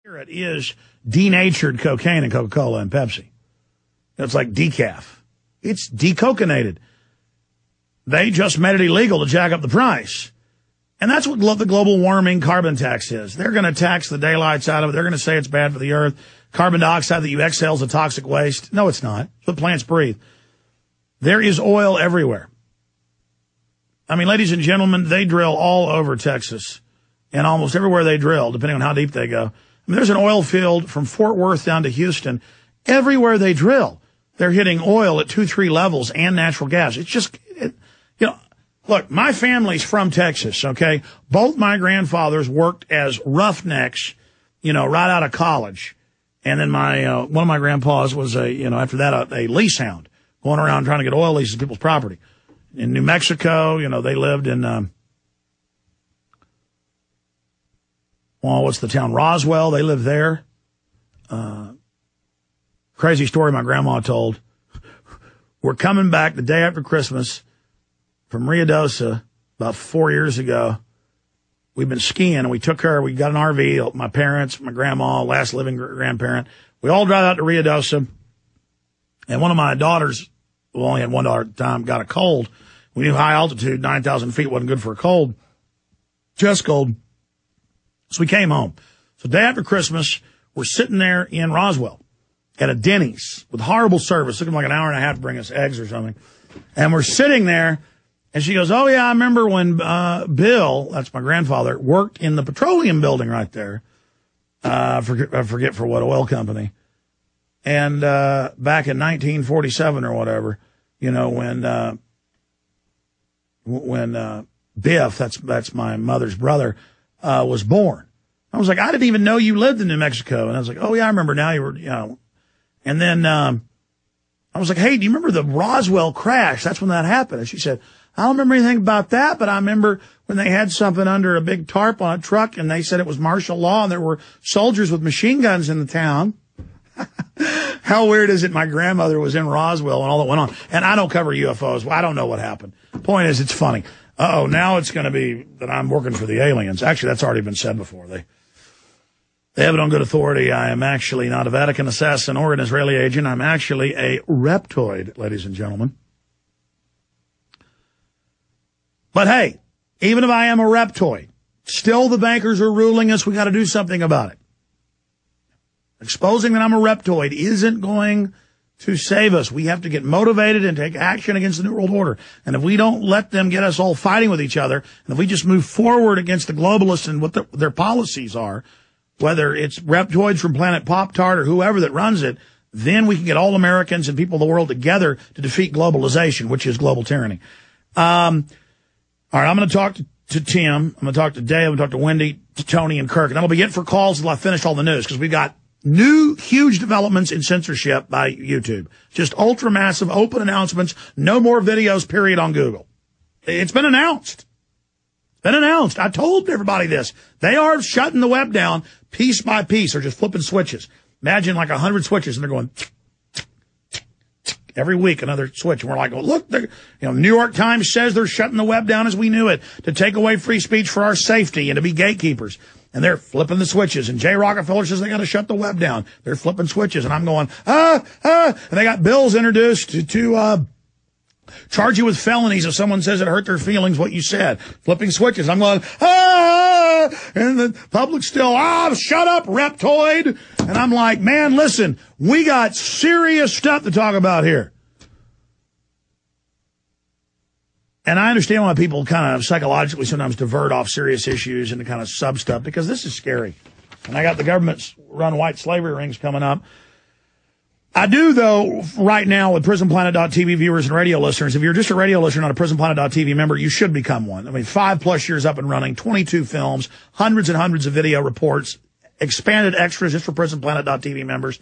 It is denatured cocaine in Coca-Cola and Pepsi. It's like decaf. It's decocainated. They just made it illegal to jack up the price. And that's what the global warming carbon tax is. They're going to tax the daylights out of it. They're going to say it's bad for the earth. Carbon dioxide that you exhale is a toxic waste. No, it's not. It's what plants breathe. There is oil everywhere. I mean, ladies and gentlemen, they drill all over Texas. And almost everywhere they drill, depending on how deep they go. I mean, there's an oil field from Fort Worth down to Houston. Everywhere they drill, they're hitting oil at 2-3 levels and natural gas. It's just, look, my family's from Texas, okay? Both my grandfathers worked as roughnecks, right out of college. And then one of my grandpas was after that, a lease hound going around trying to get oil leases to people's property. In New Mexico, they lived in, what's the town? Roswell. They live there. Crazy story my grandma told. We're coming back the day after Christmas from Ruidoso about 4 years ago. We've been skiing, and we got an RV, my parents, my grandma, last living grandparent. We all drive out to Ruidoso, and one of my daughters, who only had one daughter at the time, got a cold. We knew high altitude, 9,000 feet, wasn't good for a cold. Chest cold. So we came home. So day after Christmas, we're sitting there in Roswell at a Denny's with horrible service. It took them like an hour and a half to bring us eggs or something. And we're sitting there, and she goes, oh, yeah, I remember when Bill, that's my grandfather, worked in the petroleum building right there. I forget for what oil company. And back in 1947 or whatever, when Biff, that's my mother's brother, was born. I was like, I didn't even know you lived in New Mexico. And I was like, oh, yeah, I remember now you were, And then I was like, hey, do you remember the Roswell crash? That's when that happened. And she said, I don't remember anything about that, but I remember when they had something under a big tarp on a truck, and they said it was martial law, and there were soldiers with machine guns in the town. How weird is it my grandmother was in Roswell and all that went on? And I don't cover UFOs. Well, I don't know what happened. Point is, it's funny. Now it's going to be that I'm working for the aliens. Actually, that's already been said before. They have it on good authority. I am actually not a Vatican assassin or an Israeli agent. I'm actually a reptoid, ladies and gentlemen. But hey, even if I am a reptoid, still the bankers are ruling us. We got to do something about it. Exposing that I'm a reptoid isn't going to save us. We have to get motivated and take action against the New World Order. And if we don't let them get us all fighting with each other, and if we just move forward against the globalists and what their policies are, whether it's reptoids from Planet Pop-Tart or whoever that runs it, then we can get all Americans and people of the world together to defeat globalization, which is global tyranny. All right, I'm going to talk to Tim. I'm going to talk to Dave. I'm going to talk to Wendy, to Tony, and Kirk. And that'll be it for calls until I finish all the news, because we've got new huge developments in censorship by YouTube. Just ultra massive open announcements. No more videos, period, on Google. It's been announced. I told everybody this. They are shutting the web down piece by piece. They're just flipping switches. Imagine like 100 switches, and they're going every week another switch. And we're like, well, look, New York Times says they're shutting the web down as we knew it to take away free speech for our safety and to be gatekeepers. And they're flipping the switches. And Jay Rockefeller says they got to shut the web down. They're flipping switches. And I'm going, And they got bills introduced to charge you with felonies if someone says it hurt their feelings what you said. Flipping switches. I'm going, and the public's still, shut up, reptoid. And I'm like, man, listen, we got serious stuff to talk about here. And I understand why people kind of psychologically sometimes divert off serious issues into kind of sub stuff, because this is scary. And I got the government's run white slavery rings coming up. I do, though, right now with PrisonPlanet.tv viewers and radio listeners. If you're just a radio listener, not a PrisonPlanet.tv member, you should become one. I mean, 5+ years up and running, 22 films, hundreds and hundreds of video reports, expanded extras just for PrisonPlanet.tv members.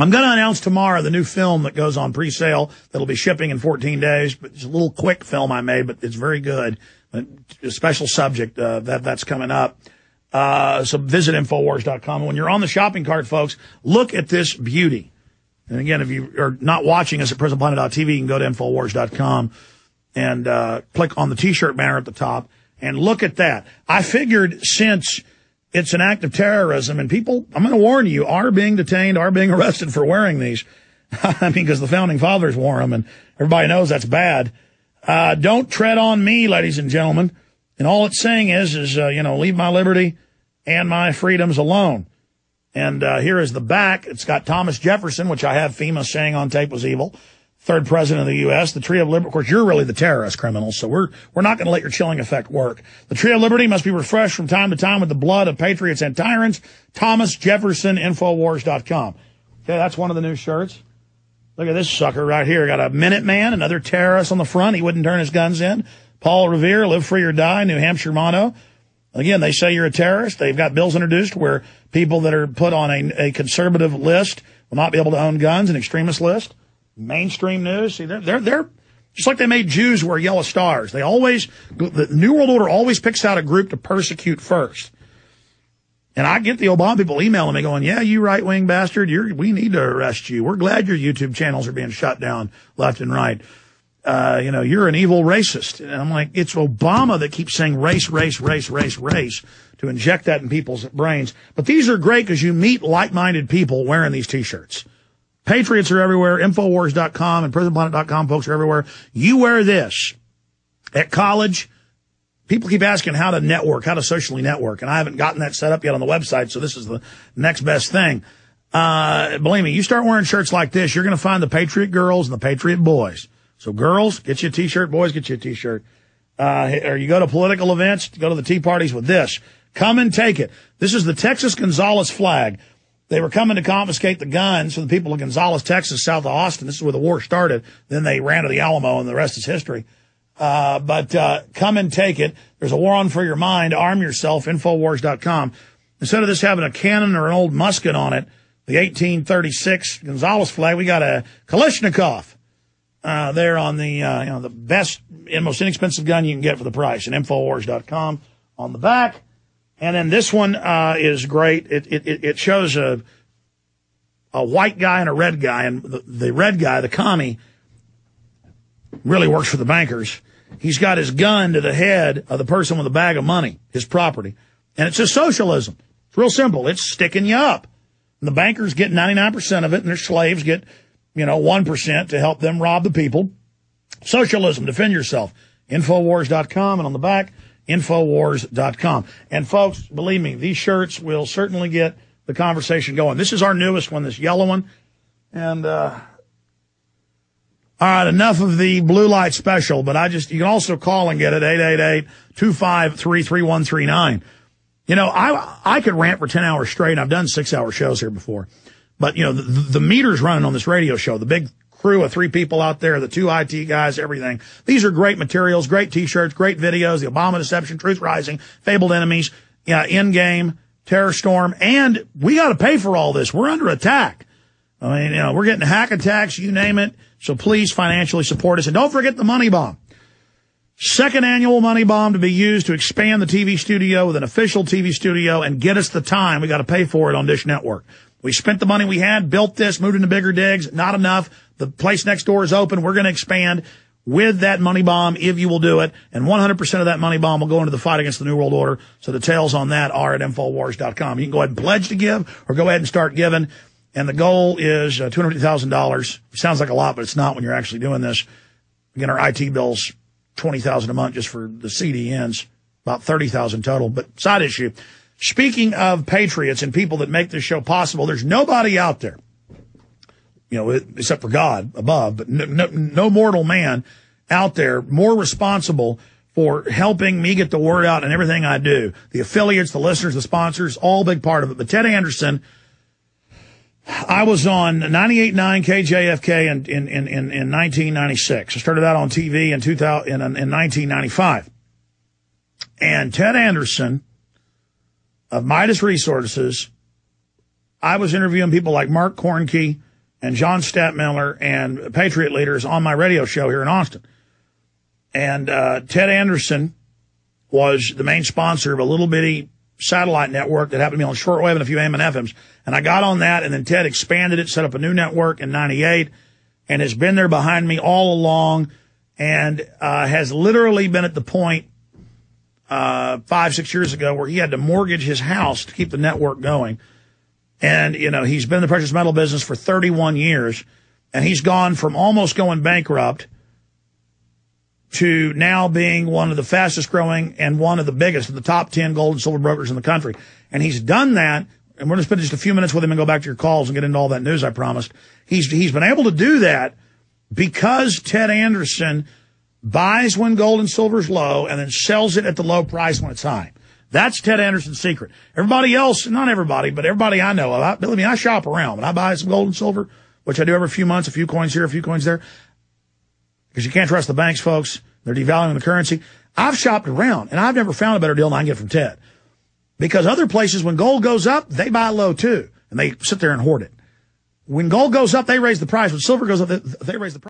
I'm going to announce tomorrow the new film that goes on pre-sale that'll be shipping in 14 days. But it's a little quick film I made, but it's very good. A special subject that's coming up. So visit Infowars.com. When you're on the shopping cart, folks, look at this beauty. And again, if you are not watching us at PrisonPlanet.tv, you can go to Infowars.com and click on the T-shirt banner at the top and look at that. I figured since It's an act of terrorism, and people, I'm going to warn you, are being detained, are being arrested for wearing these. I mean, because the founding fathers wore them, and everybody knows that's bad. Don't tread on me, ladies and gentlemen. And all it's saying is, leave my liberty and my freedoms alone. And here is the back. It's got Thomas Jefferson, which I have FEMA saying on tape was evil. Third president of the U.S., the Tree of Liberty. Of course, you're really the terrorist criminals, so we're not going to let your chilling effect work. The Tree of Liberty must be refreshed from time to time with the blood of patriots and tyrants. Thomas Jefferson, Infowars.com. Okay, that's one of the new shirts. Look at this sucker right here. Got a Minuteman, another terrorist on the front. He wouldn't turn his guns in. Paul Revere, live free or die, New Hampshire motto. Again, they say you're a terrorist. They've got bills introduced where people that are put on a conservative list will not be able to own guns, an extremist list. Mainstream news. See, they're just like they made Jews wear yellow stars. The New World Order always picks out a group to persecute first. And I get the Obama people emailing me going, yeah, you right-wing bastard, we need to arrest you. We're glad your YouTube channels are being shut down left and right. You're an evil racist. And I'm like, it's Obama that keeps saying race, race, race, race, race to inject that in people's brains. But these are great because you meet like-minded people wearing these T-shirts. Patriots are everywhere. Infowars.com and prisonplanet.com folks are everywhere. You wear this at college. People keep asking how to socially network. And I haven't gotten that set up yet on the website. So this is the next best thing. Believe me, you start wearing shirts like this, you're going to find the Patriot girls and the Patriot boys. So girls, get you a T-shirt. Boys, get you a T-shirt. Or you go to political events, go to the tea parties with this. Come and take it. This is the Texas Gonzales flag. They were coming to confiscate the guns from the people of Gonzales, Texas, south of Austin. This is where the war started. Then they ran to the Alamo, and the rest is history. But come and take it. There's a war on for your mind. Arm yourself. Infowars.com. Instead of this having a cannon or an old musket on it, the 1836 Gonzales flag, we got a Kalashnikov there on the best and most inexpensive gun you can get for the price. And Infowars.com on the back. And then this one is great. It shows a white guy and a red guy, and the red guy, the commie, really works for the bankers. He's got his gun to the head of the person with a bag of money, his property. And it says socialism. It's real simple. It's sticking you up. And the bankers get 99% of it, and their slaves get, 1% to help them rob the people. Socialism, defend yourself. Infowars.com, and on the back, Infowars.com. And folks, believe me, these shirts will certainly get the conversation going. This is our newest one, this yellow one. And, all right, enough of the blue light special, but you can also call and get it, 888-253-3139. I could rant for 10 hours straight, and I've done 6-hour shows here before. But, the meter's running on this radio show, the big crew of 3 people out there, the 2 IT guys, everything. These are great materials, great T-shirts, great videos, the Obama Deception, Truth Rising, Fabled Enemies, Endgame, Terror Storm, and we got to pay for all this. We're under attack. I mean, we're getting hack attacks, you name it. So please financially support us. And don't forget the Money Bomb. Second annual Money Bomb to be used to expand the TV studio with an official TV studio and get us the time. We got to pay for it on Dish Network. We spent the money we had, built this, moved into bigger digs. Not enough. The place next door is open. We're going to expand with that Money Bomb if you will do it. And 100% of that Money Bomb will go into the fight against the New World Order. So the details on that are at Infowars.com. You can go ahead and pledge to give or go ahead and start giving. And the goal is $250,000. Sounds like a lot, but it's not when you're actually doing this. Again, our IT bill's $20,000 a month just for the CDNs, about $30,000 total. But side issue. Speaking of patriots and people that make this show possible, there's nobody out there, except for God above, but no mortal man out there more responsible for helping me get the word out and everything I do. The affiliates, the listeners, the sponsors, all a big part of it. But Ted Anderson, I was on 98.9 KJFK in 1996. I started out on TV in 1995. And Ted Anderson of Midas Resources, I was interviewing people like Mark Kornke and John Stadtmiller and Patriot leaders on my radio show here in Austin. And Ted Anderson was the main sponsor of a little bitty satellite network that happened to be on shortwave and a few AM and FMs. And I got on that, and then Ted expanded it, set up a new network in 98, and has been there behind me all along, and has literally been at the point 5-6 years ago, where he had to mortgage his house to keep the network going. And, you know, he's been in the precious metal business for 31 years, and he's gone from almost going bankrupt to now being one of the fastest growing and one of the biggest of the top 10 gold and silver brokers in the country. And he's done that, and we're going to spend just a few minutes with him and go back to your calls and get into all that news I promised. He's been able to do that because Ted Anderson buys when gold and silver is low and then sells it at the low price when it's high. That's Ted Anderson's secret. Everybody else, not everybody, but everybody I know of, believe me, I shop around. When I buy some gold and silver, which I do every few months, a few coins here, a few coins there, because you can't trust the banks, folks. They're devaluing the currency. I've shopped around, and I've never found a better deal than I can get from Ted. Because other places, when gold goes up, they buy low too, and they sit there and hoard it. When gold goes up, they raise the price. When silver goes up, they raise the price.